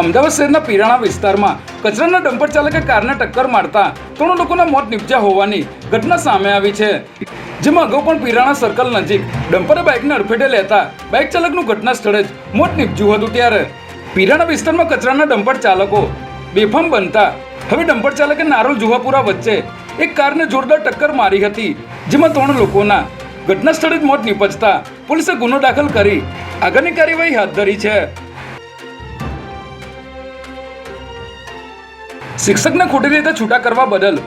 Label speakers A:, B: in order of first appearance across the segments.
A: અમદાવાદ શહેરના પીરાણા વિસ્તારમાં કચરાના ડમ્પર ચાલકે કારને ટક્કર મારતા 3 લોકોના મોત નીપજ્યા હોવાની ઘટના સામે આવી છે, જેમાં અગાઉ પણ પીરાણા સર્કલ નજીક ડમ્પરે બાઇકને અડફેટે લેતા બાઇક ચાલકનું ઘટના સ્થળે જ મોત નીપજ્યું હતું। ત્યારે પીરાણા વિસ્તારમાં કચરાના ડમ્પર ચાલકો બેફામ બનતા હવે ડમ્પર ચાલકે નારોલ જુહાપુરા વચ્ચે એક કારને જોરદાર ટક્કર મારી હતી, જેમાં 3 લોકોના ઘટના સ્થળે જ મોત નીપજતા પોલીસે ગુનો દાખલ કરી આગળની કાર્યવાહી હાથ ધરી છે। શિક્ષકને ખોટી રીતે છૂટા કરવા બદલ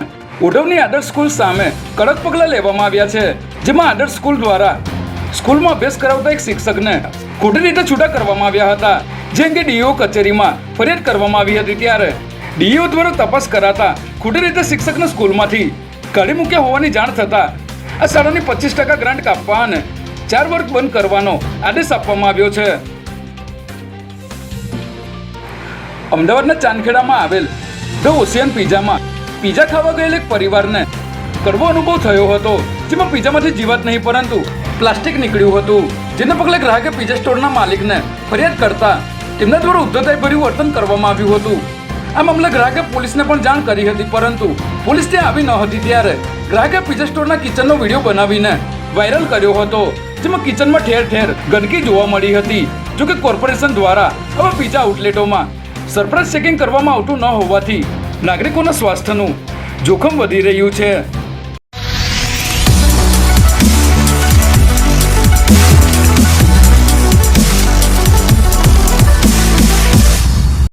A: ઓઢવની આદર્શ સ્કૂલ સામે કડક પગલાં લેવામાં આવ્યા છે, જેમાં આદર્શ સ્કૂલ દ્વારા સ્કૂલમાં અભ્યાસ કરાવતા એક શિક્ષકને ખોટી રીતે છૂટા કરવામાં આવ્યા હતા, જે અંગે ડીઈઓ કચેરીમાં ફરિયાદ કરવામાં આવી હતી। ત્યારે ડીઈઓ દ્વારા તપાસ કરાતા ખોટી રીતે શિક્ષકને સ્કૂલમાંથી કાઢી મૂક્યા હોવાની જાણ થતાં આ શાળાની 25% ગ્રાન્ટ કાપવા અને 4 વર્ગ બંધ કરવાનો આદેશ આપવામાં આવ્યો છે। અમદાવાદના ચાંદખેડામાં આવેલ ધ ઓશિયન પિઝામાં પિઝા ખાવા ગયેલ એક પરિવારને કડવો અનુભવ થયો હતો, જેમાં પિઝામાંથી જીવાત નહીં પરંતુ પ્લાસ્ટિક નીકળ્યું હતું, જેને પગલે ગ્રાહકે પિઝા સ્ટોરના માલિકને ફરિયાદ કરતા તેમના દ્વારા ઉદ્ધતાઈભર્યું વર્તન કરવામાં આવ્યું હતું। આ મામલે ગ્રાહકે પોલીસને પણ જાણ કરી હતી, પરંતુ પોલીસ ત્યાં આવી ન હતી। ત્યારે ગ્રાહકે પિઝા સ્ટોરના કિચનનો વિડીયો બનાવીને વાયરલ કર્યો હતો, જેમાં કિચનમાં ઠેર ઠેર ગંદકી જોવા મળી હતી। જોકે કોર્પોરેશન દ્વારા હવે પિઝા આઉટલેટોમાં સરપ્રાઇઝ ચેકિંગ કરવામાં આવતું ન હોવાથી નાગરિકોના સ્વાસ્થ્યનું જોખમ વધી રહ્યું છે।